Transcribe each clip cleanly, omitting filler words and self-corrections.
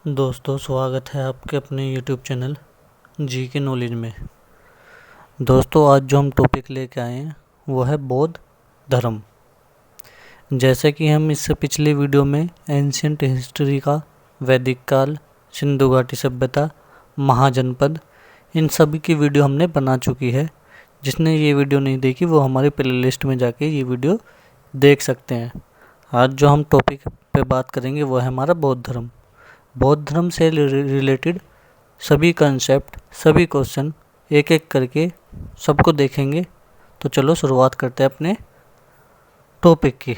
दोस्तों, स्वागत है आपके अपने YouTube चैनल जी के नॉलेज में। दोस्तों, आज जो हम टॉपिक लेके आए हैं वो है बौद्ध धर्म। जैसे कि हम इससे पिछले वीडियो में एंशियंट हिस्ट्री का, वैदिक काल, सिंधु घाटी सभ्यता, महाजनपद, इन सभी की वीडियो हमने बना चुकी है। जिसने ये वीडियो नहीं देखी वो हमारी प्लेलिस्ट में जाके ये वीडियो देख सकते हैं। आज जो हम टॉपिक पे बात करेंगे वो है हमारा बौद्ध धर्म। बौद्ध धर्म से रिलेटेड सभी कंसेप्ट, सभी क्वेश्चन एक एक करके सबको देखेंगे। तो चलो शुरुआत करते हैं अपने टॉपिक की।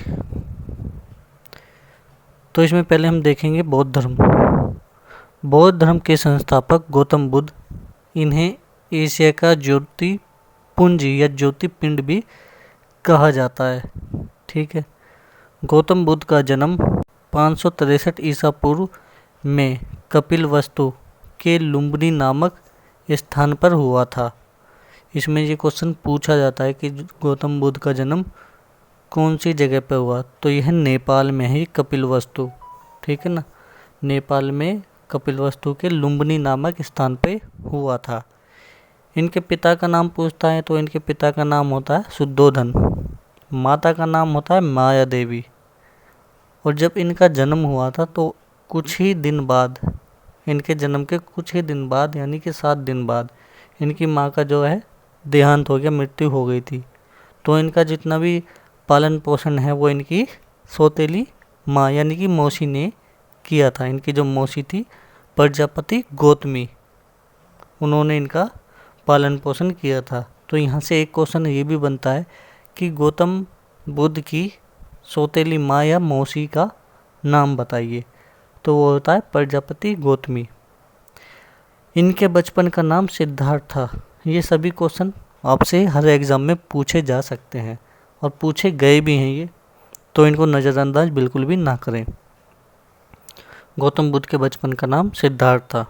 तो इसमें पहले हम देखेंगे बौद्ध धर्म। बौद्ध धर्म के संस्थापक गौतम बुद्ध, इन्हें एशिया का ज्योतिपुंज या ज्योतिपिंड भी कहा जाता है। ठीक है। गौतम बुद्ध का जन्म 563 ईसा पूर्व में कपिलवस्तु के लुम्बिनी नामक स्थान पर हुआ था। इसमें ये क्वेश्चन पूछा जाता है कि गौतम बुद्ध का जन्म कौन सी जगह पर हुआ, तो यह नेपाल में है कपिलवस्तु। ठीक है ना, नेपाल में कपिलवस्तु के लुम्बिनी नामक स्थान पे हुआ था। इनके पिता का नाम पूछता है तो इनके पिता का नाम होता है शुद्धोधन, माता का नाम होता है माया देवी। और जब इनका जन्म हुआ था तो कुछ ही दिन बाद, इनके जन्म के कुछ ही दिन बाद यानी कि 7 दिन बाद इनकी माँ का जो है देहांत हो गया, मृत्यु हो गई थी। तो इनका जितना भी पालन पोषण है वो इनकी सौतेली माँ यानी कि मौसी ने किया था। इनकी जो मौसी थी प्रजापति गौतमी, उन्होंने इनका पालन पोषण किया था। तो यहाँ से एक क्वेश्चन ये भी बनता है कि गौतम बुद्ध की सौतेली माँ या मौसी का नाम बताइए, तो वो होता है प्रजापति गौतमी। इनके बचपन का नाम सिद्धार्थ था। ये सभी क्वेश्चन आपसे हर एग्ज़ाम में पूछे जा सकते हैं और पूछे गए भी हैं ये, तो इनको नज़रअंदाज बिल्कुल भी ना करें। गौतम बुद्ध के बचपन का नाम सिद्धार्थ था।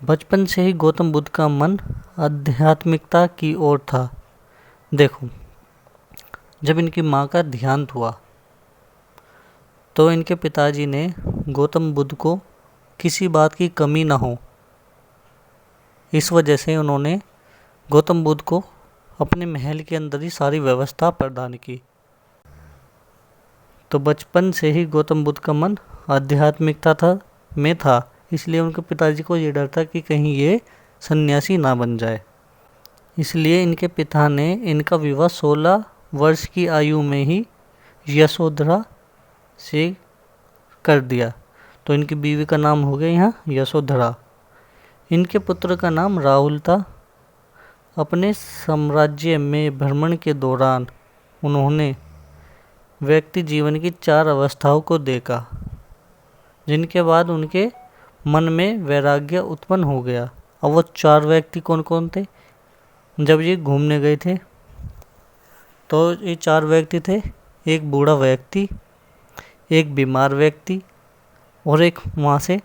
बचपन से ही गौतम बुद्ध का मन आध्यात्मिकता की ओर था। देखो, जब इनकी माँ का देहांत हुआ तो इनके पिताजी ने गौतम बुद्ध को किसी बात की कमी ना हो, इस वजह से उन्होंने गौतम बुद्ध को अपने महल के अंदर ही सारी व्यवस्था प्रदान की। तो बचपन से ही गौतम बुद्ध का मन आध्यात्मिकता में था, इसलिए उनके पिताजी को ये डर था कि कहीं ये सन्यासी ना बन जाए। इसलिए इनके पिता ने इनका विवाह 16 वर्ष की आयु में ही यशोधरा से कर दिया। तो इनकी बीवी का नाम हो गया यहाँ यशोधरा। इनके पुत्र का नाम राहुल था। अपने साम्राज्य में भ्रमण के दौरान उन्होंने व्यक्ति जीवन की 4 अवस्थाओं को देखा, जिनके बाद उनके मन में वैराग्य उत्पन्न हो गया। अब वो 4 व्यक्ति कौन कौन थे जब ये घूमने गए थे? तो ये 4 व्यक्ति थे। एक बूढ़ा व्यक्ति, एक बीमार व्यक्ति, और एक वहाँ से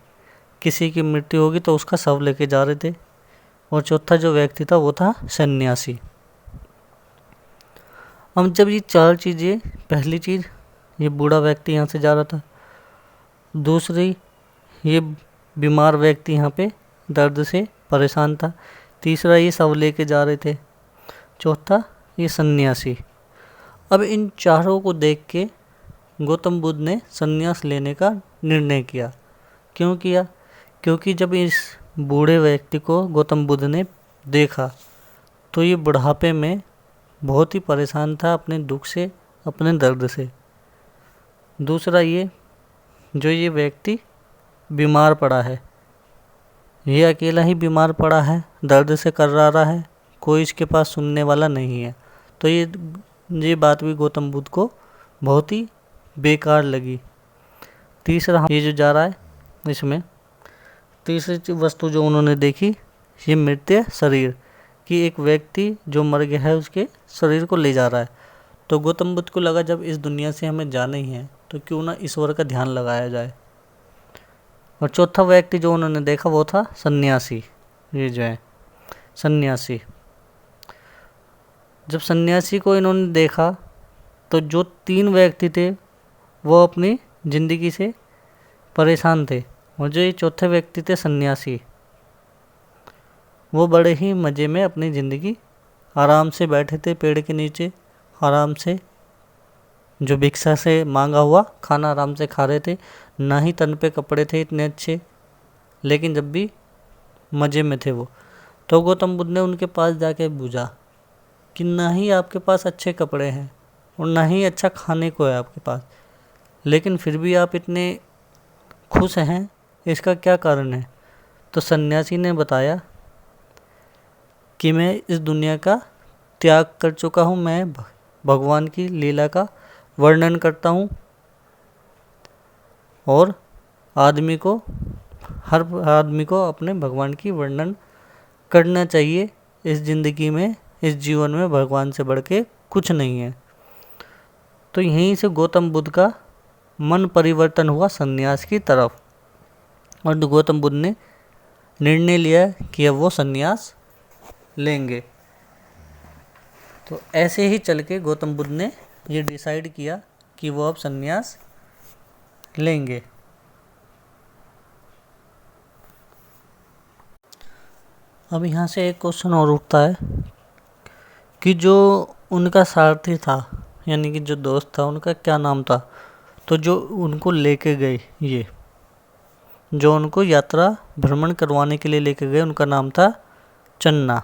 किसी की मृत्यु होगी तो उसका शव लेके जा रहे थे, और चौथा जो व्यक्ति था वो था सन्यासी। अब जब ये 4 चीज़ें, पहली चीज़ ये बूढ़ा व्यक्ति यहाँ से जा रहा था, दूसरी ये बीमार व्यक्ति यहाँ पे दर्द से परेशान था, तीसरा ये शव लेके जा रहे थे, चौथा ये सन्यासी। अब इन चारों को देख के गौतम बुद्ध ने संन्यास लेने का निर्णय किया। क्यों किया? क्योंकि जब इस बूढ़े व्यक्ति को गौतम बुद्ध ने देखा तो ये बुढ़ापे में बहुत ही परेशान था अपने दुख से, अपने दर्द से। दूसरा ये व्यक्ति बीमार पड़ा है, ये अकेला ही बीमार पड़ा है, दर्द से कर्रा रहा है, कोई इसके पास सुनने वाला नहीं है। तो ये बात भी गौतम बुद्ध को बहुत ही बेकार लगी। तीसरा ये जो जा रहा है, इसमें तीसरी वस्तु जो उन्होंने देखी, ये मृत शरीर कि एक व्यक्ति जो मर गया है उसके शरीर को ले जा रहा है। तो गौतम बुद्ध को लगा जब इस दुनिया से हमें जाना ही है तो क्यों ना ईश्वर का ध्यान लगाया जाए। और चौथा व्यक्ति जो उन्होंने देखा वो था सन्यासी। ये जो है सन्यासी, जब सन्यासी को इन्होंने देखा तो जो 3 व्यक्ति थे वो अपनी ज़िंदगी से परेशान थे। और जो ये चौथे व्यक्ति थे सन्यासी, वो बड़े ही मज़े में अपनी ज़िंदगी आराम से बैठे थे पेड़ के नीचे, आराम से जो भिक्षा से मांगा हुआ खाना आराम से खा रहे थे। ना ही तन पे कपड़े थे इतने अच्छे, लेकिन जब भी मज़े में थे वो। तो गौतम बुद्ध ने उनके पास जाके पूछा कि ना ही आपके पास अच्छे कपड़े हैं और ना ही अच्छा खाने को है आपके पास, लेकिन फिर भी आप इतने खुश हैं, इसका क्या कारण है? तो सन्यासी ने बताया कि मैं इस दुनिया का त्याग कर चुका हूँ, मैं भगवान की लीला का वर्णन करता हूँ, और हर आदमी को अपने भगवान की वर्णन करना चाहिए। इस ज़िंदगी में, इस जीवन में भगवान से बढ़ के कुछ नहीं है। तो यहीं से गौतम बुद्ध का मन परिवर्तन हुआ सन्यास की तरफ, और गौतम बुद्ध ने निर्णय लिया कि अब वो सन्यास लेंगे। तो ऐसे ही चल के गौतम बुद्ध ने ये डिसाइड किया कि वो अब सन्यास लेंगे। अब यहाँ से एक क्वेश्चन और उठता है कि जो उनका सारथी था, यानी कि जो दोस्त था, उनका क्या नाम था? तो जो उनको लेके गए, ये जो उनको यात्रा भ्रमण करवाने के लिए लेके गए, उनका नाम था चन्ना।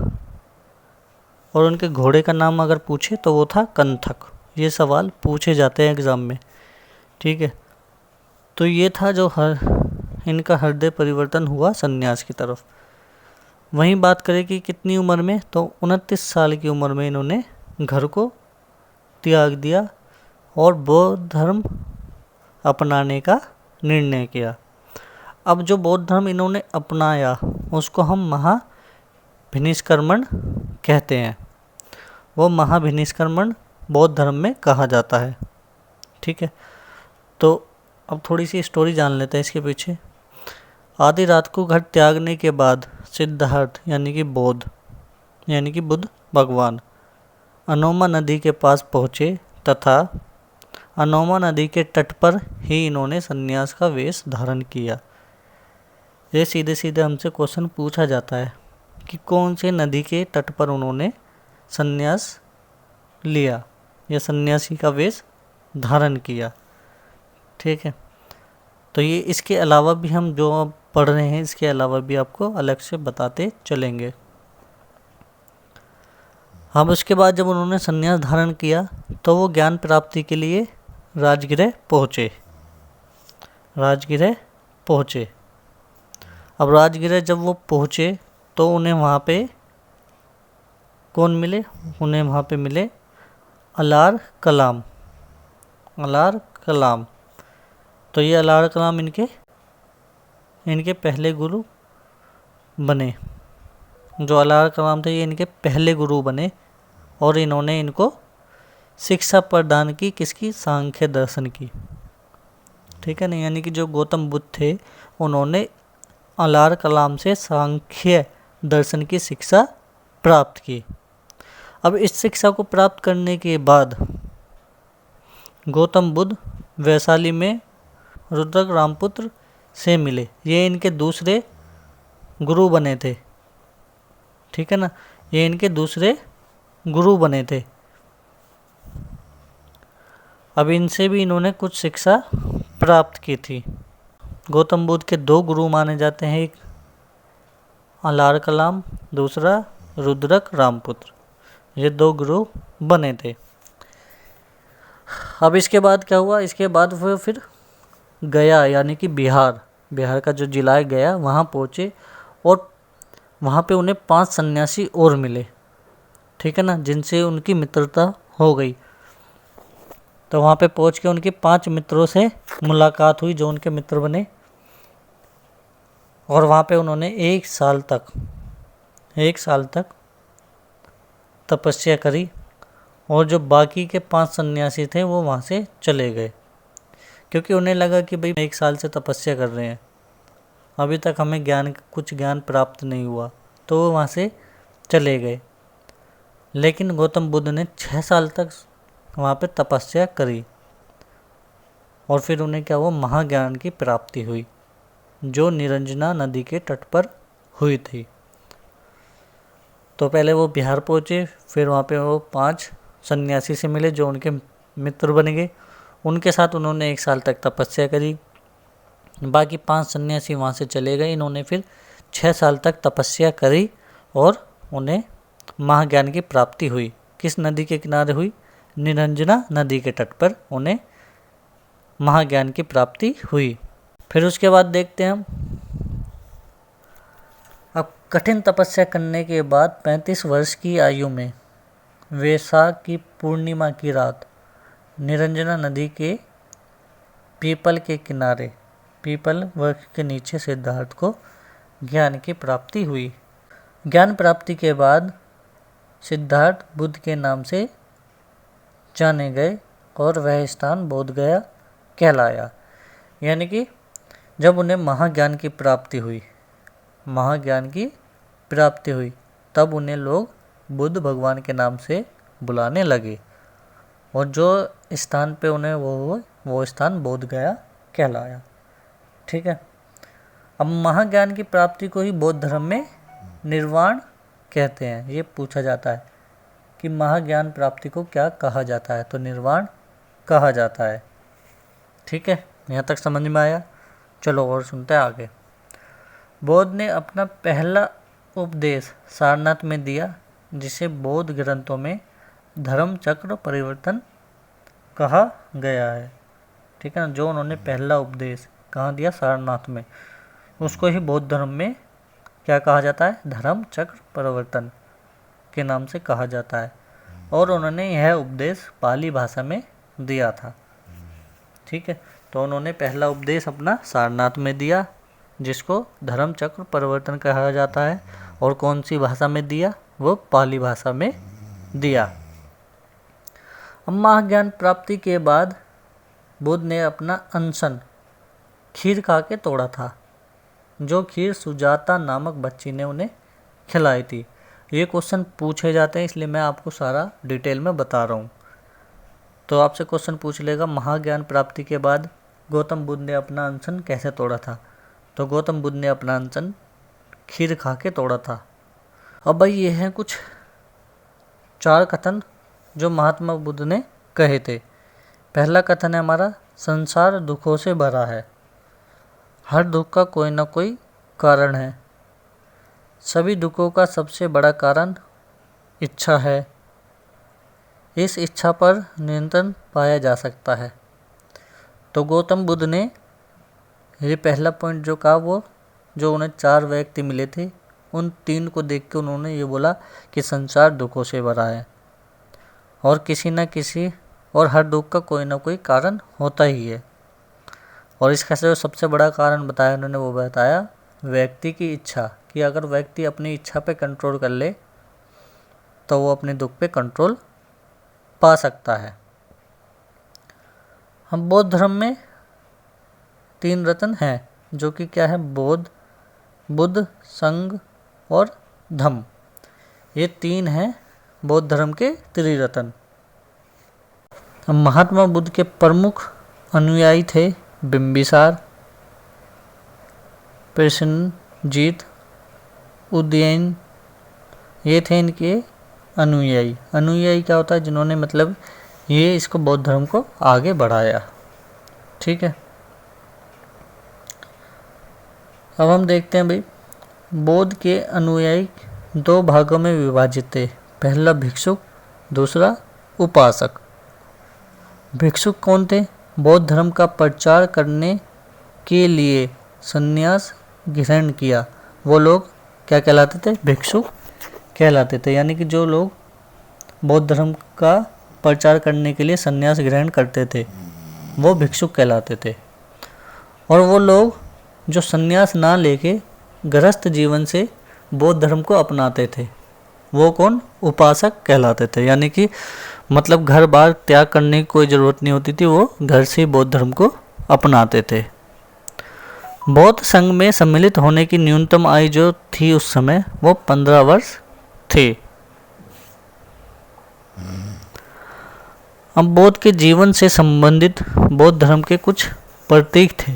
और उनके घोड़े का नाम अगर पूछे तो वो था कंथक। ये सवाल पूछे जाते हैं एग्ज़ाम में, ठीक है। तो ये था जो इनका हृदय परिवर्तन हुआ सन्यास की तरफ। वहीं बात करें कि कितनी उम्र में, तो 29 साल की उम्र में इन्होंने घर को त्याग दिया और बौद्ध धर्म अपनाने का निर्णय किया। अब जो बौद्ध धर्म इन्होंने अपनाया उसको हम महाभिनिष्क्रमण कहते हैं। वो महाभिनिष्क्रमण बौद्ध धर्म में कहा जाता है, ठीक है। तो अब थोड़ी सी स्टोरी जान लेते हैं इसके पीछे। आधी रात को घर त्यागने के बाद सिद्धार्थ यानी कि बुद्ध भगवान अनोमा नदी के पास पहुँचे, तथा अनोमा नदी के तट पर ही इन्होंने सन्यास का वेश धारण किया। ये सीधे सीधे हमसे क्वेश्चन पूछा जाता है कि कौन से नदी के तट पर उन्होंने सन्यास लिया या सन्यासी का वेश धारण किया, ठीक है। तो ये इसके अलावा भी हम जो अब पढ़ रहे हैं, इसके अलावा भी आपको अलग से बताते चलेंगे। हम उसके बाद जब उन्होंने सन्यास धारण किया तो वो ज्ञान प्राप्ति के लिए राजगृह पहुँचे। अब राजगृह जब वो पहुँचे तो उन्हें वहाँ पे कौन मिले? उन्हें वहाँ पे मिले अलार कलाम। तो ये अलार कलाम इनके पहले गुरु बने। जो अलार कलाम थे ये इनके पहले गुरु बने, और इन्होंने इनको शिक्षा प्रदान की, किसकी? सांख्य दर्शन की, ठीक है ना। यानी कि जो गौतम बुद्ध थे उन्होंने अलार कलाम से सांख्य दर्शन की शिक्षा प्राप्त की। अब इस शिक्षा को प्राप्त करने के बाद गौतम बुद्ध वैशाली में रुद्रक रामपुत्र से मिले। ये इनके दूसरे गुरु बने थे, ठीक है ना। ये इनके दूसरे गुरु बने थे। अब इनसे भी इन्होंने कुछ शिक्षा प्राप्त की थी। गौतम बुद्ध के दो गुरु माने जाते हैं, एक अलार कलाम, दूसरा रुद्रक रामपुत्र। ये दो गुरु बने थे। अब इसके बाद क्या हुआ? इसके बाद वो फिर गया यानी कि बिहार का जो जिला है गया, वहाँ पहुँचे और वहाँ पे उन्हें 5 सन्यासी और मिले, ठीक है ना, जिनसे उनकी मित्रता हो गई। तो वहाँ पे पहुँच के उनके 5 मित्रों से मुलाकात हुई जो उनके मित्र बने, और वहाँ पे उन्होंने 1 साल तक तपस्या करी, और जो बाकी के 5 सन्यासी थे वो वहाँ से चले गए, क्योंकि उन्हें लगा कि भाई 1 साल से तपस्या कर रहे हैं, अभी तक हमें कुछ ज्ञान प्राप्त नहीं हुआ, तो वो वहाँ से चले गए। लेकिन गौतम बुद्ध ने 6 साल तक वहाँ पे तपस्या करी, और फिर उन्हें क्या हुआ, महाज्ञान की प्राप्ति हुई जो निरंजना नदी के तट पर हुई थी। तो पहले वो बिहार पहुँचे, फिर वहाँ पे वो 5 सन्यासी से मिले जो उनके मित्र बन गए। उनके साथ उन्होंने 1 साल तक तपस्या करी। बाकी 5 सन्यासी वहाँ से चले गए। इन्होंने फिर 6 साल तक तपस्या करी और उन्हें महाज्ञान की प्राप्ति हुई। किस नदी के किनारे हुई? निरंजना नदी के तट पर उन्हें महाज्ञान की प्राप्ति हुई। फिर उसके बाद देखते हैं हम, अब कठिन तपस्या करने के बाद 35 वर्ष की आयु में वैशाख की पूर्णिमा की रात निरंजना नदी के पीपल के किनारे, पीपल वृक्ष के नीचे सिद्धार्थ को ज्ञान की प्राप्ति हुई। ज्ञान प्राप्ति के बाद सिद्धार्थ बुद्ध के नाम से जाने गए और वह स्थान बोधगया कहलाया। यानी कि जब उन्हें महाज्ञान की प्राप्ति हुई, महाज्ञान की प्राप्ति हुई, तब उन्हें लोग बुद्ध भगवान के नाम से बुलाने लगे और जो स्थान पे उन्हें वो स्थान बोधगया कहलाया। ठीक है। अब महाज्ञान की प्राप्ति को ही बौद्ध धर्म में निर्वाण कहते हैं। ये पूछा जाता है कि महाज्ञान प्राप्ति को क्या कहा जाता है, तो निर्वाण कहा जाता है। ठीक है, यहाँ तक समझ में आया। चलो और सुनते हैं आगे। बौद्ध ने अपना पहला उपदेश सारनाथ में दिया, जिसे बौद्ध ग्रंथों में धर्म चक्र परिवर्तन कहा गया है। ठीक है ना, जो उन्होंने पहला उपदेश कहाँ दिया? सारनाथ में। उसको ही बौद्ध धर्म में क्या कहा जाता है? धर्म चक्र परिवर्तन के नाम से कहा जाता है। और उन्होंने यह उपदेश पाली भाषा में दिया था। ठीक है, तो उन्होंने पहला उपदेश अपना सारनाथ में दिया, जिसको धर्म चक्र परिवर्तन कहा जाता है। और कौन सी भाषा में दिया? वो पाली भाषा में दिया। अब महाज्ञान प्राप्ति के बाद बुद्ध ने अपना अनशन खीर खा के तोड़ा था, जो खीर सुजाता नामक बच्ची ने उन्हें खिलाई थी। ये क्वेश्चन पूछे जाते हैं, इसलिए मैं आपको सारा डिटेल में बता रहा हूँ। तो आपसे क्वेश्चन पूछ लेगा, महाज्ञान प्राप्ति के बाद गौतम बुद्ध ने अपना अनशन कैसे तोड़ा था? तो गौतम बुद्ध ने अपना अनशन खीर खा के तोड़ा था। अब भाई ये हैं कुछ 4 कथन जो महात्मा बुद्ध ने कहे थे। पहला कथन है हमारा, संसार दुखों से भरा है, हर दुख का कोई ना कोई कारण है, सभी दुखों का सबसे बड़ा कारण इच्छा है, इस इच्छा पर नियंत्रण पाया जा सकता है। तो गौतम बुद्ध ने ये पहला पॉइंट जो कहा, वो जो उन्हें 4 व्यक्ति मिले थे, उन 3 को देख के उन्होंने ये बोला कि संसार दुखों से भरा है और किसी न किसी और हर दुख का कोई ना कोई कारण होता ही है। और इसका जो सबसे बड़ा कारण बताया उन्होंने, वो बताया व्यक्ति की इच्छा, कि अगर व्यक्ति अपनी इच्छा पे कंट्रोल कर ले तो वो अपने दुख पे कंट्रोल पा सकता है। हम बौद्ध धर्म में 3 रत्न हैं, जो कि क्या है? बुद्ध, संघ और धम्म। ये 3 हैं बौद्ध धर्म के त्रिरत्न। महात्मा बुद्ध के प्रमुख अनुयायी थे बिंबिसार, प्रसेनजीत, उदयन। ये थे इनके अनुयायी। अनुयायी क्या होता है? जिन्होंने मतलब ये इसको बौद्ध धर्म को आगे बढ़ाया। ठीक है, अब हम देखते हैं भाई, बौद्ध के अनुयायी 2 भागों में विभाजित थे। पहला भिक्षुक, दूसरा उपासक। भिक्षुक कौन थे? बौद्ध धर्म का प्रचार करने के लिए संन्यास ग्रहण किया, वो लोग क्या कहलाते थे? भिक्षुक कहलाते थे। यानी कि जो लोग बौद्ध धर्म का प्रचार करने के लिए संन्यास ग्रहण करते थे, वो भिक्षुक कहलाते थे। और वो लोग जो संन्यास ना लेके गृहस्थ जीवन से बौद्ध धर्म को अपनाते थे, वो कौन? उपासक कहलाते थे। यानी कि मतलब घर बार त्याग करने की कोई ज़रूरत नहीं होती थी, वो घर से बौद्ध धर्म को अपनाते थे। बौद्ध संघ में सम्मिलित होने की न्यूनतम आयु जो थी उस समय, वो 15 वर्ष थे। अब बौद्ध के जीवन से संबंधित बौद्ध धर्म के कुछ प्रतीक थे।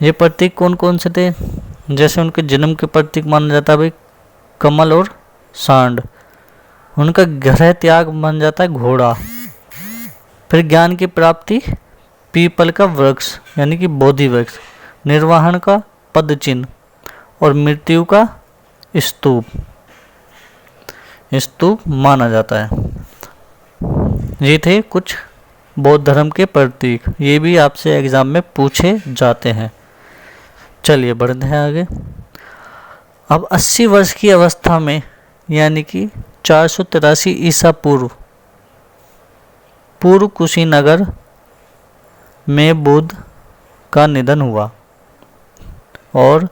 ये प्रतीक कौन कौन से थे? जैसे उनके जन्म के प्रतीक माना जाता है भाई कमल और सांड। उनका गृह त्याग माना जाता है घोड़ा। फिर ज्ञान की प्राप्ति पीपल का वृक्ष यानी कि बोधि वृक्ष। निर्वाहन का पद चिन्ह और मृत्यु का स्तूप माना जाता है। ये थे कुछ बौद्ध धर्म के प्रतीक। ये भी आपसे एग्जाम में पूछे जाते हैं। चलिए बढ़ते हैं आगे। अब 80 वर्ष की अवस्था में यानी कि 483 ईसा पूर्व कुशीनगर में बुद्ध का निधन हुआ और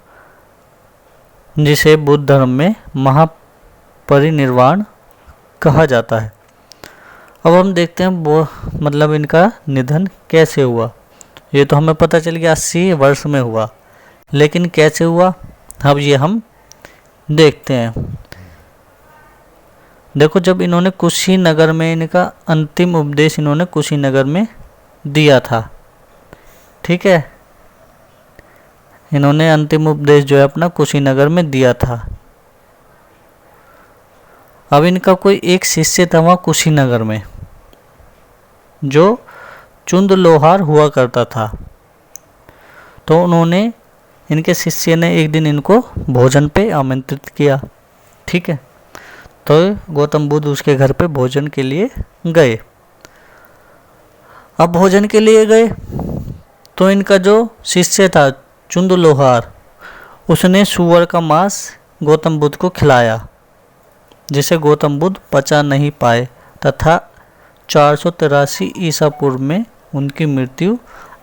जिसे बुद्ध धर्म में महापरिनिर्वाण कहा जाता है। अब हम देखते हैं वो मतलब इनका निधन कैसे हुआ। ये तो हमें पता चल गया 80 वर्ष में हुआ, लेकिन कैसे हुआ अब ये हम देखते हैं। देखो, जब इन्होंने कुशीनगर में इनका अंतिम उपदेश इन्होंने कुशीनगर में दिया था, ठीक है, इन्होंने अंतिम उपदेश जो है अपना कुशीनगर में दिया था। अब इनका कोई एक शिष्य था वहाँ कुशीनगर में जो चुंद लोहार हुआ करता था। तो उन्होंने इनके शिष्य ने एक दिन इनको भोजन पे आमंत्रित किया, ठीक है। तो गौतम बुद्ध उसके घर पे भोजन के लिए गए। अब भोजन के लिए गए तो इनका जो शिष्य था चुंद लोहार, उसने सूअर का मांस गौतम बुद्ध को खिलाया, जिसे गौतम बुद्ध पचा नहीं पाए तथा 483 ईसा पूर्व में उनकी मृत्यु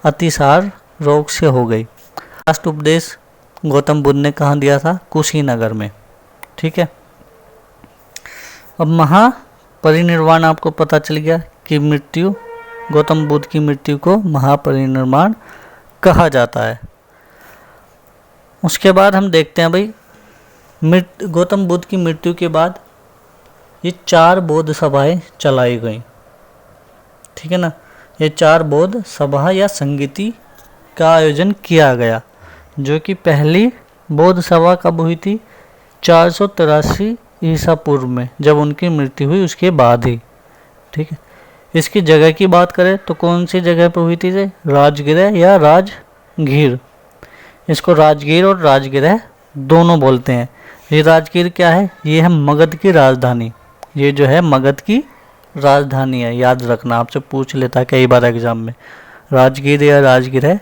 अतिसार रोग से हो गई। लास्ट उपदेश गौतम बुद्ध ने कहाँ दिया था? कुशीनगर में, ठीक है। अब महापरिनिर्वाण आपको पता चल गया कि मृत्यु, गौतम बुद्ध की मृत्यु को महापरिनिर्वाण कहा जाता है। उसके बाद हम देखते हैं भाई गौतम बुद्ध की मृत्यु के बाद ये 4 बौद्ध सभाएं चलाई गई, ठीक है ना। ये 4 बौद्ध सभा या संगीति का आयोजन किया गया, जो कि पहली बौद्ध सभा कब हुई थी? 483 ईसा पूर्व में, जब उनकी मृत्यु हुई उसके बाद ही, ठीक है। इसकी जगह की बात करें तो कौन सी जगह पर हुई थी? राजगृह या राजगीर। इसको राजगीर और राजगृह दोनों बोलते हैं। ये राजगीर क्या है? ये है मगध की राजधानी। ये जो है मगध की राजधानी है, याद रखना, आपसे पूछ लेता है कई बार एग्जाम में। राजगीर या राजगृह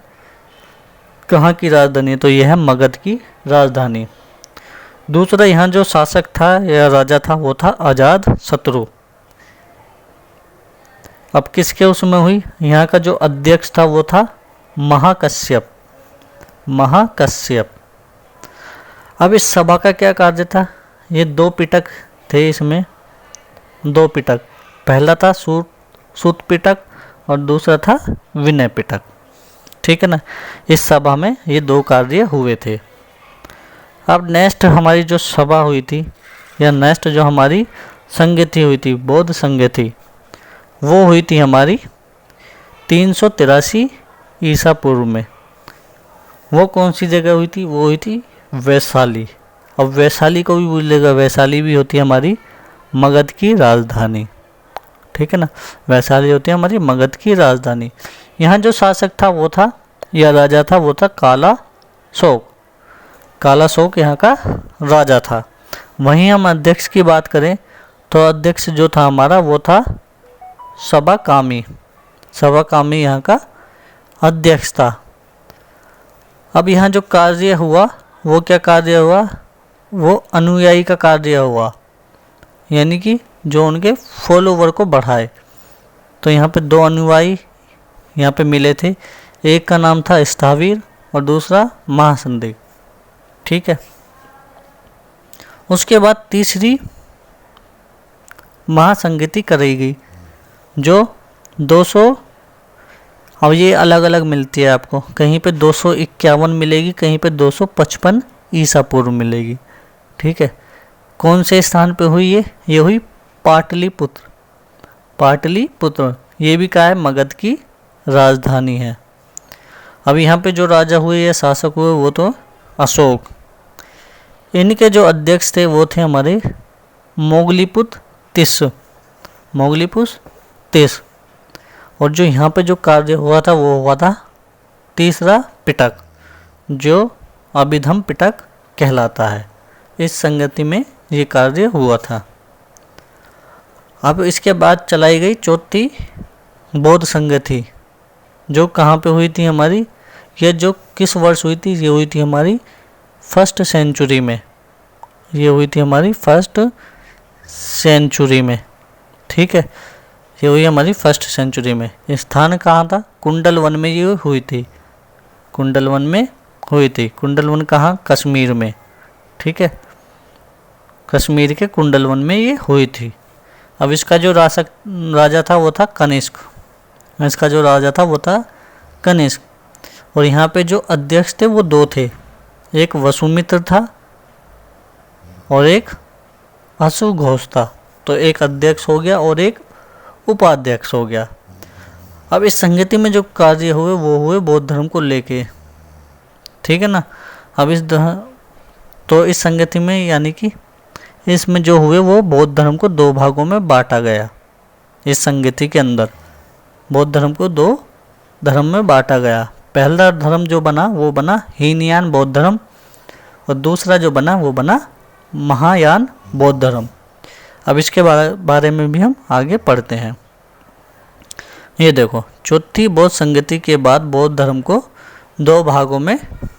कहाँ की राजधानी है? तो यह है मगध की राजधानी। दूसरा, यहाँ जो शासक था या राजा था वो था अजात शत्रु। अब किसके उसमें हुई? यहाँ का जो अध्यक्ष था वो था महाकश्यप। अब इस सभा का क्या कार्य था? ये 2 पिटक थे, इसमें 2 पिटक। पहला था सूत पिटक और दूसरा था विनय पिटक, ठीक है ना। इस सभा में ये 2 कार्य हुए थे। अब नेक्स्ट हमारी जो सभा हुई थी या नेक्स्ट जो हमारी संगति हुई थी, बौद्ध संगति, वो हुई थी हमारी 383 ईसा पूर्व में। वो कौन सी जगह हुई थी? वो हुई थी वैशाली। अब वैशाली को भी बोलेगा, वैशाली भी होती है हमारी मगध की राजधानी, ठीक है ना। वैशाली होती है हमारी मगध की राजधानी। यहाँ जो शासक था वो था या राजा था वो था काला शोक यहाँ का राजा था। वहीं हम अध्यक्ष की बात करें तो अध्यक्ष जो था हमारा वो था सभाकामी यहाँ का अध्यक्ष था। अब यहाँ जो कार्य हुआ वो क्या कार्य हुआ? वो अनुयायी का कार्य हुआ, यानी कि जो उनके फॉलोवर को बढ़ाए। तो यहाँ पे 2 अनुयायी यहाँ पे मिले थे, एक का नाम था स्थावीर और दूसरा महासंदिग्ध, ठीक है। उसके बाद तीसरी महासंगति कराई गई जो 200, अब ये अलग अलग मिलती है आपको, कहीं पे 251 मिलेगी, कहीं पे 255 ईसा पूर्व मिलेगी, ठीक है। कौन से स्थान पे हुई ये हुई पाटलिपुत्र। पाटलिपुत्र, ये भी क्या है, मगध की राजधानी है। अब यहाँ पे जो राजा हुए या शासक हुए वो तो अशोक। इनके जो अध्यक्ष थे वो थे हमारे मोगलीपुत्र तिस, मोगलीपुत्र तिस। और जो यहाँ पे जो कार्य हुआ था वो हुआ था तीसरा पिटक, जो अभिधम पिटक कहलाता है। इस संगति में ये कार्य हुआ था। अब इसके बाद चलाई गई चौथी बौद्ध संगति, जो कहाँ पे हुई थी हमारी, ये जो किस वर्ष हुई थी, ये हुई थी हमारी फर्स्ट सेंचुरी में, ये हुई थी हमारी फर्स्ट सेंचुरी में। ठीक है, ये हुई हमारी फर्स्ट सेंचुरी में। स्थान कहाँ था, कुंडलवन में ये हुई थी, कुंडलवन में हुई थी। कुंडलवन कहाँ, कश्मीर में। ठीक है, कश्मीर के कुंडलवन में ये हुई थी। अब इसका जो राजा था वो था कनिष्क, इसका जो राजा था वो था कनिष्क। और यहाँ पे जो अध्यक्ष थे वो दो थे, एक वसुमित्र था और एक अश्वघोष था। तो एक अध्यक्ष हो गया और एक उपाध्यक्ष हो गया। अब इस संगति में जो कार्य हुए वो हुए बौद्ध धर्म को लेके। ठीक है ना। अब तो इस संगति में यानी कि इसमें जो हुए वो बौद्ध धर्म को दो भागों में बांटा गया। इस संगति के अंदर बौद्ध धर्म को दो धर्म में बांटा गया। पहला धर्म जो बना वो बना हीनयान बौद्ध धर्म, और दूसरा जो बना वो बना महायान बौद्ध धर्म। अब इसके बारे में भी हम आगे पढ़ते हैं। ये देखो, चौथी बौद्ध संगति के बाद बौद्ध धर्म को दो भागों में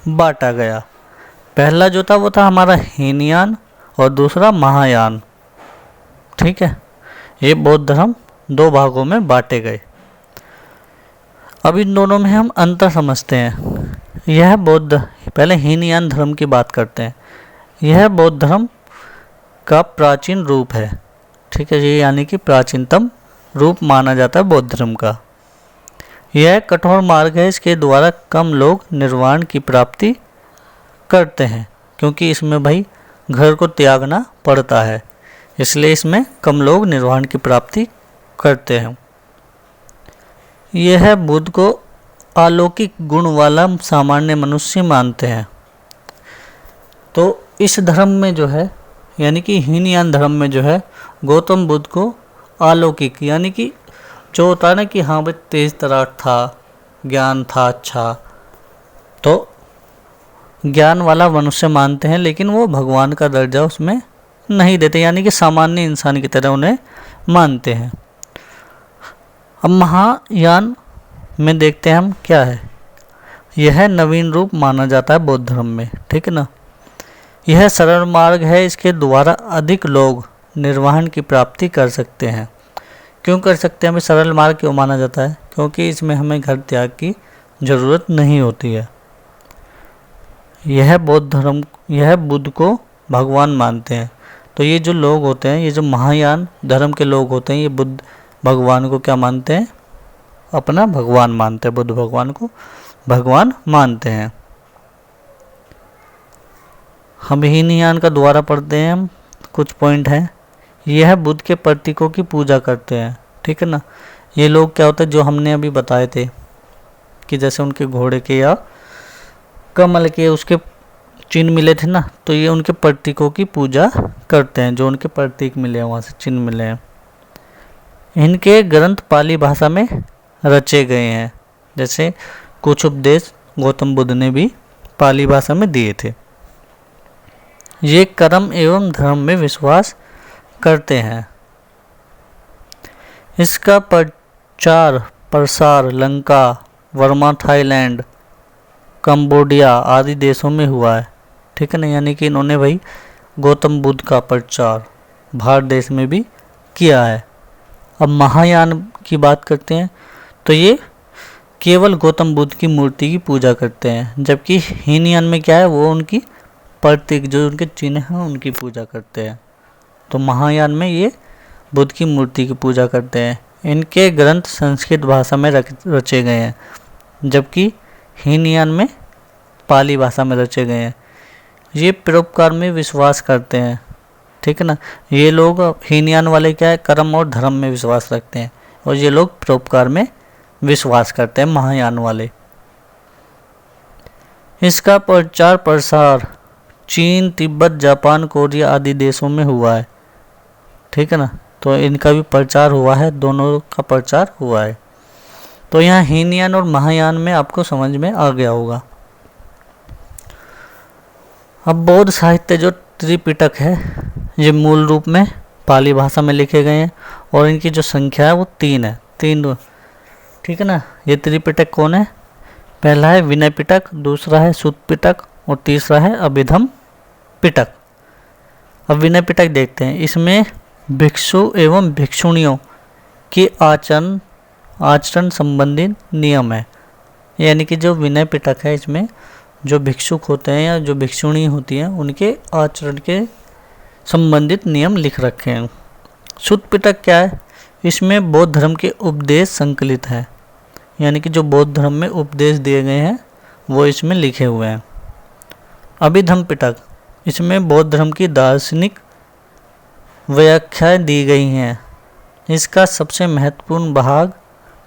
बांटा गया। पहला जो था वो था हमारा हीनयान और दूसरा महायान। ठीक है, ये बौद्ध धर्म दो भागों में बांटे गए। अब इन दोनों में हम अंतर समझते हैं। यह बौद्ध, पहले हीनयान धर्म की बात करते हैं। यह बौद्ध धर्म का प्राचीन रूप है। ठीक है, ये यानी कि प्राचीनतम रूप माना जाता है बौद्ध धर्म का। यह कठोर मार्ग है, इसके द्वारा कम लोग निर्वाण की प्राप्ति करते हैं, क्योंकि इसमें भाई घर को त्यागना पड़ता है, इसलिए इसमें कम लोग निर्वाण की प्राप्ति करते हैं। यह बुद्ध को अलौकिक गुण वाला सामान्य मनुष्य मानते हैं। तो इस धर्म में जो है, यानी कि हीनयान धर्म में जो है, गौतम बुद्ध को अलौकिक, यानी कि जो होता है ना कि हाँ भाई तेज तरार था, ज्ञान था अच्छा, तो ज्ञान वाला मनुष्य मानते हैं, लेकिन वो भगवान का दर्जा उसमें नहीं देते, यानी कि सामान्य इंसान की तरह उन्हें मानते हैं। अब महायान में देखते हैं हम क्या है। यह नवीन रूप माना जाता है बौद्ध धर्म में। ठीक है ना। यह सरल मार्ग है, इसके द्वारा अधिक लोग निर्वाण की प्राप्ति कर सकते हैं। क्यों कर सकते हैं, हमें सरल मार्ग क्यों माना जाता है, क्योंकि इसमें हमें घर त्याग की जरूरत नहीं होती है। यह बौद्ध धर्म, यह बुद्ध को भगवान मानते हैं। तो ये जो लोग होते हैं, ये जो महायान धर्म के लोग होते हैं, ये बुद्ध भगवान को क्या मानते हैं, अपना भगवान मानते हैं। बुद्ध भगवान को भगवान मानते हैं। हम हीनयान का द्वारा पढ़ते हैं, हम कुछ पॉइंट हैं। यह बुद्ध के प्रतीकों की पूजा करते हैं। ठीक है ना। ये लोग क्या होते हैं, जो हमने अभी बताए थे कि जैसे उनके घोड़े के या कमल के उसके चिन्ह मिले थे ना, तो ये उनके प्रतीकों की पूजा करते हैं, जो उनके प्रतीक मिले हैं, वहाँ से चिन्ह मिले हैं। इनके ग्रंथ पाली भाषा में रचे गए हैं, जैसे कुछ उपदेश गौतम बुद्ध ने भी पाली भाषा में दिए थे। ये कर्म एवं धर्म में विश्वास करते हैं। इसका प्रचार प्रसार लंका, वर्मा, थाईलैंड, कंबोडिया आदि देशों में हुआ है। ठीक है ना। यानी कि इन्होंने भाई गौतम बुद्ध का प्रचार भारत देश में भी किया है। अब महायान की बात करते हैं, तो ये केवल गौतम बुद्ध की मूर्ति की पूजा करते हैं, जबकि हीनयान में क्या है, वो उनकी प्रतीक जो उनके चिन्ह हैं उनकी पूजा करते हैं। तो महायान में ये बुद्ध की मूर्ति की पूजा करते हैं। इनके ग्रंथ संस्कृत भाषा में रचे गए हैं, जबकि हीनयान में पाली भाषा में रचे गए हैं। ये परोपकार में विश्वास करते हैं। ठीक है ना। ये लोग हीनयान वाले क्या है, कर्म और धर्म में विश्वास रखते हैं, और ये लोग परोपकार में विश्वास करते हैं, महायान वाले। इसका प्रचार प्रसार चीन, तिब्बत, जापान, कोरिया आदि देशों में हुआ है, ठीक है ना। तो इनका भी प्रचार हुआ है, दोनों का प्रचार हुआ है। तो यहाँ हीनयान और महायान में आपको समझ में आ गया होगा। अब बौद्ध साहित्य जो त्रिपिटक है, ये मूल रूप में पाली भाषा में लिखे गए हैं, और इनकी जो संख्या है वो 3 है, 3, ठीक है ना। ये त्रिपिटक कौन है? पहला है विनय पिटक, दूसरा है सुत्त पिटक, और तीसरा है अभिधम पिटक। अब विनय पिटक देखते हैं। इसमें भिक्षु एवं भिक्षुणियों के आचरण संबंधी नियम है, यानी कि जो विनय पिटक है इसमें जो भिक्षुक होते हैं या जो भिक्षुणी होती हैं उनके आचरण के संबंधित नियम लिख रखे हैं। सुत्त पिटक क्या है? इसमें बौद्ध धर्म के उपदेश संकलित है, यानी कि जो बौद्ध धर्म में उपदेश दिए गए हैं वो इसमें लिखे हुए हैं। अभिधम पिटक, इसमें बौद्ध धर्म की दार्शनिक व्याख्याएं दी गई हैं। इसका सबसे महत्वपूर्ण भाग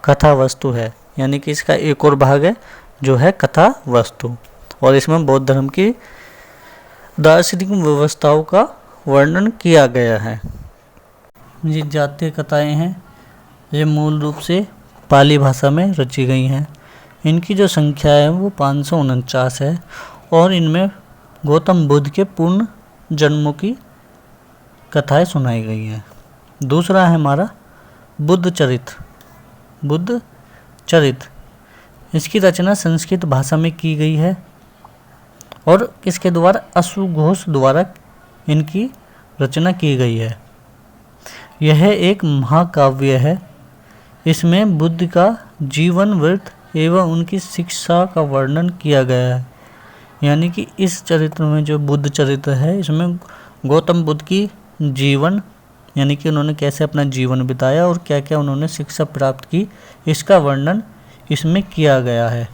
कथा वस्तु है, यानी कि इसका एक और भाग है जो है कथा वस्तु, और इसमें बौद्ध धर्म की दार्शनिक व्यवस्थाओं का वर्णन किया गया है। ये जातीय कथाएं हैं, ये मूल रूप से पाली भाषा में रची गई हैं। इनकी जो संख्या है वो 549 है, और इनमें गौतम बुद्ध के पूर्ण जन्मों की कथाएं सुनाई गई हैं। दूसरा है हमारा बुद्ध चरित्र। इसकी रचना संस्कृत भाषा में की गई है, और इसके द्वारा अश्वघोष द्वारा इनकी रचना की गई है। यह एक महाकाव्य है। इसमें बुद्ध का जीवन वृत्त एवं उनकी शिक्षा का वर्णन किया गया है, यानी कि इस चरित्र में जो बुद्ध चरित्र है इसमें गौतम बुद्ध की जीवन, यानी कि उन्होंने कैसे अपना जीवन बिताया और क्या क्या उन्होंने शिक्षा प्राप्त की, इसका वर्णन इसमें किया गया है।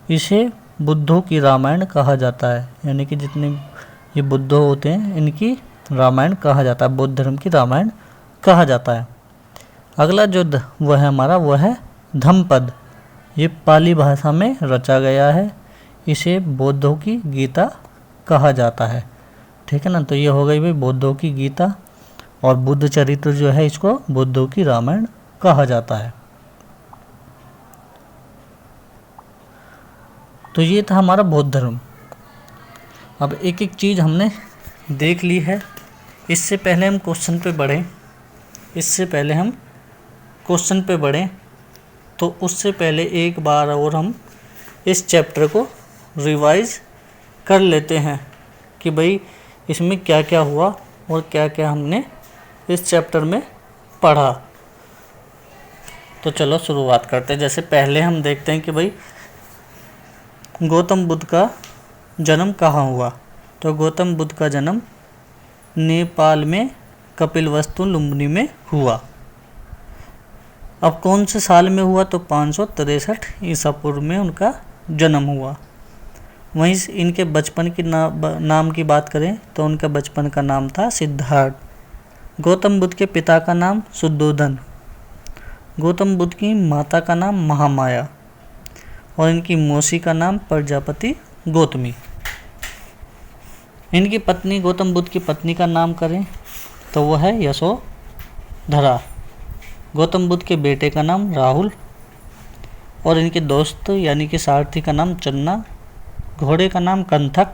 इसे बुद्धों की रामायण कहा जाता है, यानी कि जितने ये बुद्ध होते हैं इनकी रामायण कहा जाता है, बौद्ध धर्म की रामायण कहा जाता है। अगला जो वह है हमारा वो है धम्मपद। ये पाली भाषा में रचा गया है। इसे बौद्धों की गीता कहा जाता है, ठीक है ना। तो ये हो गई भाई बौद्धों की गीता, और बुद्ध चरित्र जो है इसको बुद्धों की रामायण कहा जाता है। तो ये था हमारा बौद्ध धर्म। अब एक एक चीज़ हमने देख ली है। इससे पहले हम क्वेश्चन पे बढ़ें, तो उससे पहले एक बार और हम इस चैप्टर को रिवाइज कर लेते हैं कि भाई इसमें क्या क्या हुआ और क्या क्या हमने इस चैप्टर में पढ़ा। तो चलो शुरुआत करते हैं। जैसे पहले हम देखते हैं कि भाई गौतम बुद्ध का जन्म कहाँ हुआ। तो गौतम बुद्ध का जन्म नेपाल में कपिलवस्तु लुम्बिनी में हुआ। अब कौन से साल में हुआ? तो 563 ईसा पूर्व में उनका जन्म हुआ। वहीं इनके बचपन की नाम की बात करें तो उनका बचपन का नाम था सिद्धार्थ। गौतम बुद्ध के पिता का नाम शुद्धोधन, गौतम बुद्ध की माता का नाम महामाया, और इनकी मौसी का नाम प्रजापति गौतमी। इनकी पत्नी गौतम बुद्ध की पत्नी का नाम करें तो वह है यशोधरा। गौतम बुद्ध के बेटे का नाम राहुल, और इनके दोस्त यानी कि सारथी का नाम चन्ना, घोड़े का नाम कंथक।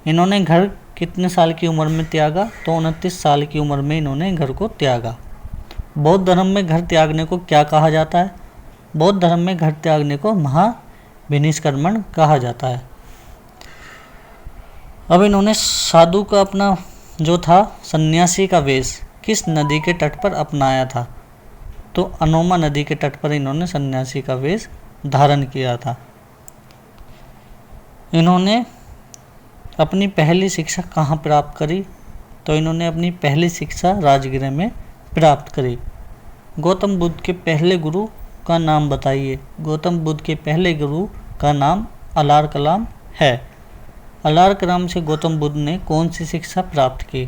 इन्होंने घर कितने साल की उम्र में त्यागा? तो 29 साल की उम्र में इन्होंने घर को त्यागा। बौद्ध धर्म में घर त्यागने को क्या कहा जाता है? बौद्ध धर्म में घर त्यागने को महाविनिष्क्रमण कहा जाता है। अब इन्होंने साधु का अपना जो था सन्यासी का वेश किस नदी के तट पर अपनाया था? तो अनोमा नदी के तट पर इन्होंने सन्यासी का वेश धारण किया था। इन्होंने अपनी पहली शिक्षा कहाँ प्राप्त करी? तो इन्होंने अपनी पहली शिक्षा राजगृह में प्राप्त करी। गौतम बुद्ध के पहले गुरु का नाम बताइए। गौतम बुद्ध के पहले गुरु का नाम अलार कलाम है। अलार कलाम से गौतम बुद्ध ने कौन सी शिक्षा प्राप्त की?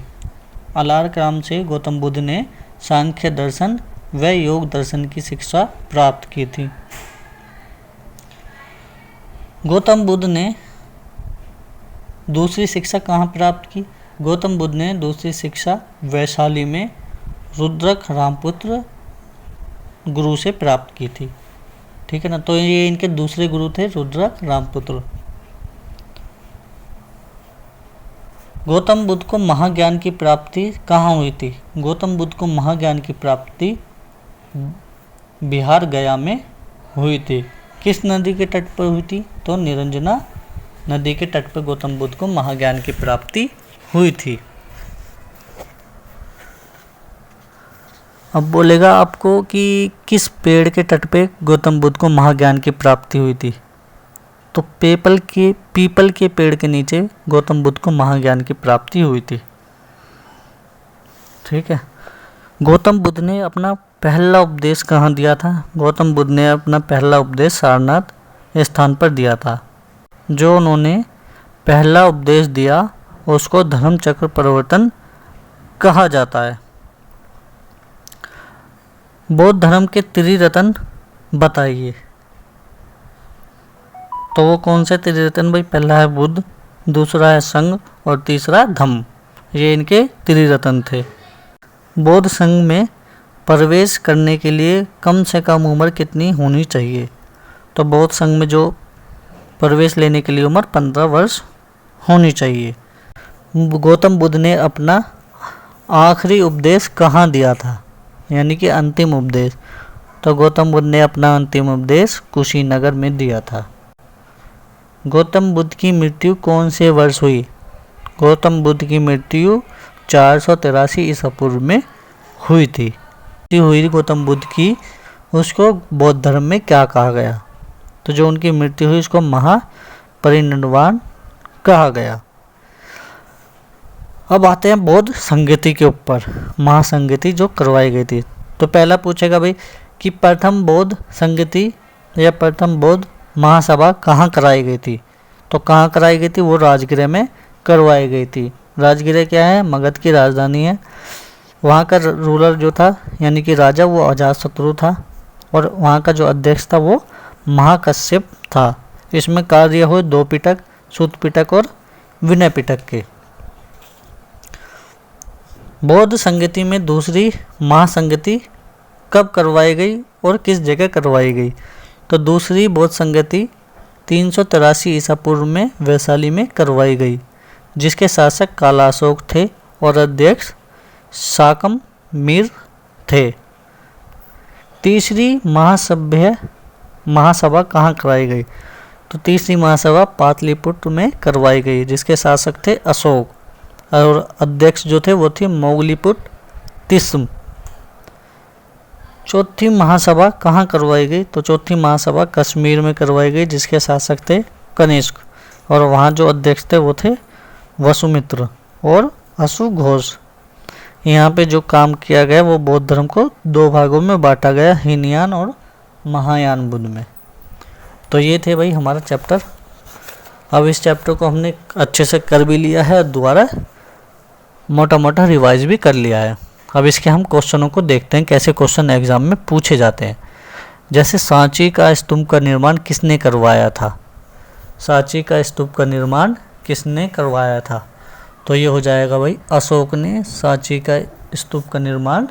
अलारकाम से गौतम बुद्ध ने सांख्य दर्शन व योग दर्शन की शिक्षा प्राप्त की थी। गौतम बुद्ध ने दूसरी शिक्षा कहाँ प्राप्त की? गौतम बुद्ध ने दूसरी शिक्षा वैशाली में रुद्रक रामपुत्र गुरु से प्राप्त की थी। ठीक है ना, तो ये इनके दूसरे गुरु थे रुद्रक रामपुत्र। गौतम बुद्ध को महाज्ञान की प्राप्ति कहाँ हुई थी? गौतम बुद्ध को महाज्ञान की प्राप्ति बिहार गया में हुई थी। किस नदी के तट पर हुई थी? तो निरंजना नदी के तट पर गौतम बुद्ध को महाज्ञान की प्राप्ति हुई थी। अब बोलेगा आपको कि किस पेड़ के तट पे गौतम बुद्ध को महाज्ञान की प्राप्ति हुई थी? तो पीपल के पेड़ के नीचे गौतम बुद्ध को महाज्ञान की प्राप्ति हुई थी। ठीक है। गौतम बुद्ध ने अपना पहला उपदेश कहाँ दिया था? गौतम बुद्ध ने अपना पहला उपदेश सारनाथ स्थान पर दिया था। जो उन्होंने पहला उपदेश दिया उसको धर्म चक्र प्रवर्तन कहा जाता है। बौद्ध धर्म के त्रिरत्न बताइए। तो वो कौन से त्रिरत्न भाई? पहला है बुद्ध, दूसरा है संघ और तीसरा धम्म। ये इनके त्रिरत्न थे। बौद्ध संघ में प्रवेश करने के लिए कम से कम उम्र कितनी होनी चाहिए? तो बौद्ध संघ में जो प्रवेश लेने के लिए उम्र 15 वर्ष होनी चाहिए। गौतम बुद्ध ने अपना आखिरी उपदेश कहाँ दिया था, यानी कि अंतिम उपदेश? तो गौतम बुद्ध ने अपना अंतिम उपदेश कुशीनगर में दिया था। गौतम बुद्ध की मृत्यु कौन से वर्ष हुई? गौतम बुद्ध की मृत्यु 483 ईसा पूर्व में हुई थी। हुई गौतम बुद्ध की, उसको बौद्ध धर्म में क्या कहा गया? तो जो उनकी मृत्यु हुई उसको महापरिनिर्वाण कहा गया। अब आते हैं बौद्ध संगति के ऊपर, महासंगति जो करवाई गई थी। तो पहला पूछेगा भाई कि प्रथम बौद्ध संगति या प्रथम बौद्ध महासभा कहाँ कराई गई थी? तो कहाँ कराई गई थी? वो राजगृह में करवाई गई थी। राजगृह क्या है? मगध की राजधानी है। वहाँ का रूलर जो था यानी कि राजा वो अजातशत्रु था और वहाँ का जो अध्यक्ष था वो महाकश्यप था। इसमें कार्य हुए 2 पिटक, सूत पिटक और विनय पिटक के। बौद्ध संगति में दूसरी महासंगति कब करवाई गई और किस जगह करवाई गई? तो दूसरी बौद्ध संगति 383 ईसा पूर्व में वैशाली में करवाई गई, जिसके शासक कालाशोक थे और अध्यक्ष साकम मीर थे। तीसरी महासभा कहाँ कराई गई? तो तीसरी महासभा पाटलिपुत्र में करवाई गई, जिसके शासक थे अशोक और अध्यक्ष जो थे वो थे मौगलीपुत्र तिस्म। चौथी महासभा कहाँ करवाई गई? तो चौथी महासभा कश्मीर में करवाई गई, जिसके शासक थे कनिष्क और वहाँ जो अध्यक्ष थे वो थे वसुमित्र और अशुघोष। यहाँ पे जो काम किया गया वो बौद्ध धर्म को 2 भागों में बांटा गया, हीनयान और महायान बुद्ध में। तो ये थे भाई हमारा चैप्टर। अब इस चैप्टर को हमने अच्छे से कर भी लिया है और दोबारा मोटा मोटा रिवाइज भी कर लिया है। अब इसके हम क्वेश्चनों को देखते हैं, कैसे क्वेश्चन एग्जाम में पूछे जाते हैं। जैसे सांची का स्तूप का निर्माण किसने करवाया था? सांची का स्तूप का निर्माण किसने करवाया था? तो ये हो जाएगा भाई अशोक ने सांची का स्तूप का निर्माण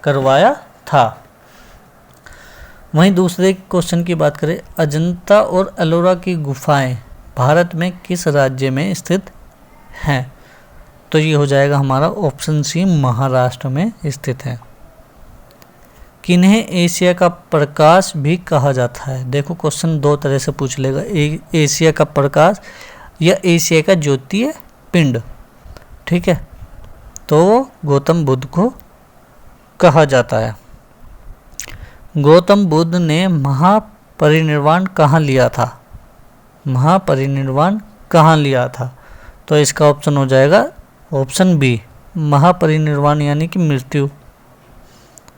करवाया था। वहीं दूसरे क्वेश्चन की बात करें, अजंता और एलोरा की गुफाएं भारत में किस राज्य में स्थित हैं? तो ये हो जाएगा हमारा ऑप्शन सी, महाराष्ट्र में स्थित है। किन्हें एशिया का प्रकाश भी कहा जाता है? देखो क्वेश्चन 2 तरह से पूछ लेगा, एशिया का प्रकाश या एशिया का ज्योतिय पिंड। ठीक है, तो गौतम बुद्ध को कहा जाता है। गौतम बुद्ध ने महापरिनिर्वाण कहाँ लिया था? महापरिनिर्वाण कहाँ लिया था? तो इसका ऑप्शन हो जाएगा ऑप्शन बी, महापरिनिर्वाण यानी कि मृत्यु।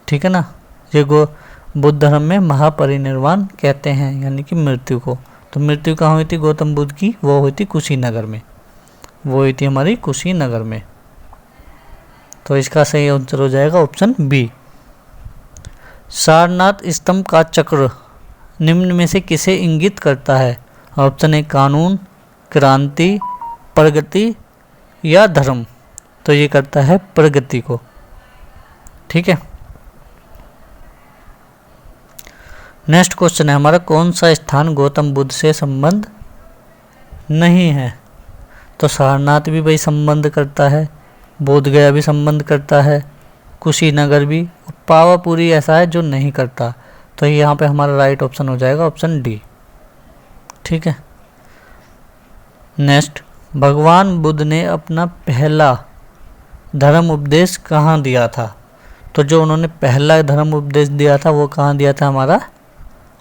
ठीक है ना, ये बुद्ध धर्म में महापरिनिर्वाण कहते हैं यानी कि मृत्यु को। तो मृत्यु कहाँ हुई थी गौतम बुद्ध की? वो हुई थी कुशीनगर में, वो हुई थी हमारी कुशीनगर में। तो इसका सही आंसर हो जाएगा ऑप्शन बी। सारनाथ स्तंभ का चक्र निम्न में से किसे इंगित करता है? ऑप्शन ए कानून, क्रांति, प्रगति या धर्म। तो ये करता है प्रगति को। ठीक है, नेक्स्ट क्वेश्चन है हमारा, कौन सा स्थान गौतम बुद्ध से संबंध नहीं है? तो सारनाथ भी भाई संबंध करता है, बोध गया भी संबंध करता है, कुशीनगर भी, पावापुरी ऐसा है जो नहीं करता। तो यहाँ पे हमारा राइट ऑप्शन हो जाएगा ऑप्शन डी। ठीक है, नेक्स्ट, भगवान बुद्ध ने अपना पहला धर्म उपदेश कहाँ दिया था? तो जो उन्होंने पहला धर्म उपदेश दिया था वो कहाँ दिया था? हमारा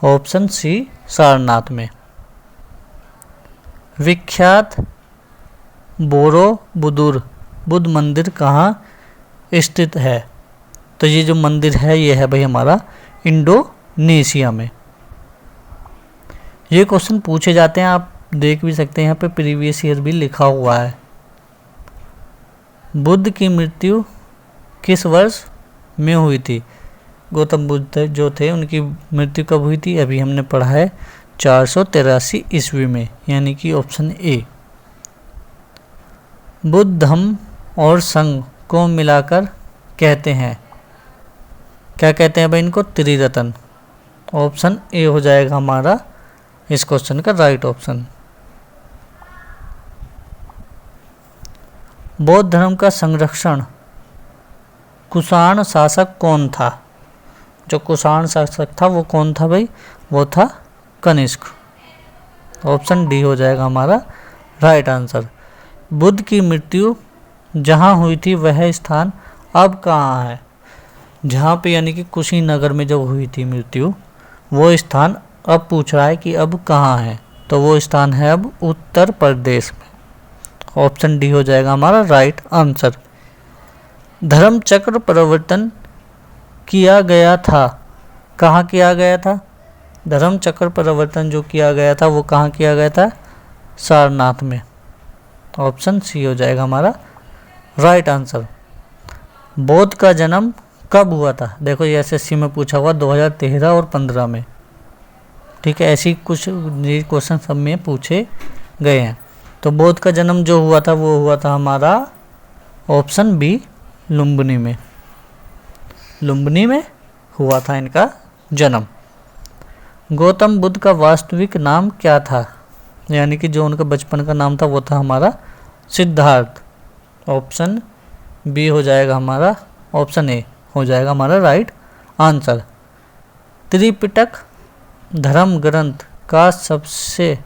ऑप्शन सी, सारनाथ में। विख्यात बोरोबुदुर बुद्ध मंदिर कहाँ स्थित है? तो ये जो मंदिर है ये है भाई हमारा इंडोनेशिया में। ये क्वेश्चन पूछे जाते हैं, आप देख भी सकते हैं, यहाँ पे प्रीवियस ईयर भी लिखा हुआ है। बुद्ध की मृत्यु किस वर्ष में हुई थी? गौतम बुद्ध जो थे उनकी मृत्यु कब हुई थी? अभी हमने पढ़ा है 483 ईस्वी में, यानी कि ऑप्शन ए। बुद्ध धम्म और संघ को मिलाकर कहते हैं, क्या कहते हैं भाई इनको? त्रिरत्न। ऑप्शन ए हो जाएगा हमारा इस क्वेश्चन का राइट ऑप्शन। बौद्ध धर्म का संरक्षण कुषाण शासक कौन था? जो कुषाण शासक था वो कौन था भाई? वो था कनिष्क। ऑप्शन डी हो जाएगा हमारा राइट आंसर। बुद्ध की मृत्यु जहाँ हुई थी वह स्थान अब कहाँ है? जहाँ पे यानी कि कुशीनगर में जो हुई थी मृत्यु, वो स्थान अब पूछ रहा है कि अब कहाँ है? तो वो स्थान है अब उत्तर प्रदेश में। ऑप्शन डी हो जाएगा हमारा राइट आंसर। धर्म चक्र परिवर्तन किया गया था, कहाँ किया गया था? धर्म चक्र परिवर्तन जो किया गया था वो कहाँ किया गया था? सारनाथ में। ऑप्शन सी हो जाएगा हमारा राइट आंसर। बौद्ध का जन्म कब हुआ था? देखो ये एसएससी में पूछा हुआ 2013 और 15 में। ठीक है, ऐसी कुछ क्वेश्चन सब में पूछे गए हैं। तो बौद्ध का जन्म जो हुआ था वो हुआ था हमारा ऑप्शन बी, लुम्बिनी में। लुम्बिनी में हुआ था इनका जन्म। गौतम बुद्ध का वास्तविक नाम क्या था? यानी कि जो उनका बचपन का नाम था वो था हमारा सिद्धार्थ। ऑप्शन बी हो जाएगा हमारा, ऑप्शन ए हो जाएगा हमारा राइट आंसर। त्रिपिटक धर्म ग्रंथ का सबसे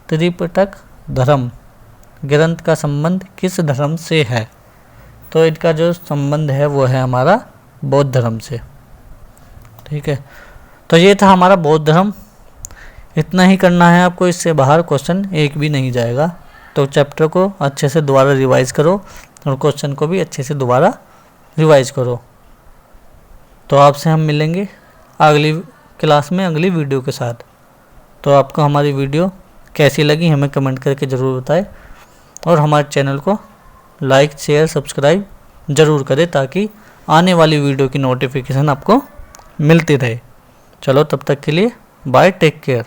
त्रिपिटक धर्म ग्रंथ का संबंध किस धर्म से है? तो इनका जो संबंध है वो है हमारा बौद्ध धर्म से। ठीक है, तो ये था हमारा बौद्ध धर्म। इतना ही करना है आपको, इससे बाहर क्वेश्चन एक भी नहीं जाएगा। तो चैप्टर को अच्छे से दोबारा रिवाइज करो और क्वेश्चन को भी अच्छे से दोबारा रिवाइज करो। तो आपसे हम मिलेंगे अगली क्लास में अगली वीडियो के साथ। तो आपको हमारी वीडियो कैसी लगी हमें कमेंट करके ज़रूर बताएं और हमारे चैनल को लाइक, शेयर, सब्सक्राइब ज़रूर करें ताकि आने वाली वीडियो की नोटिफिकेशन आपको मिलती रहे। चलो तब तक के लिए बाय, टेक केयर।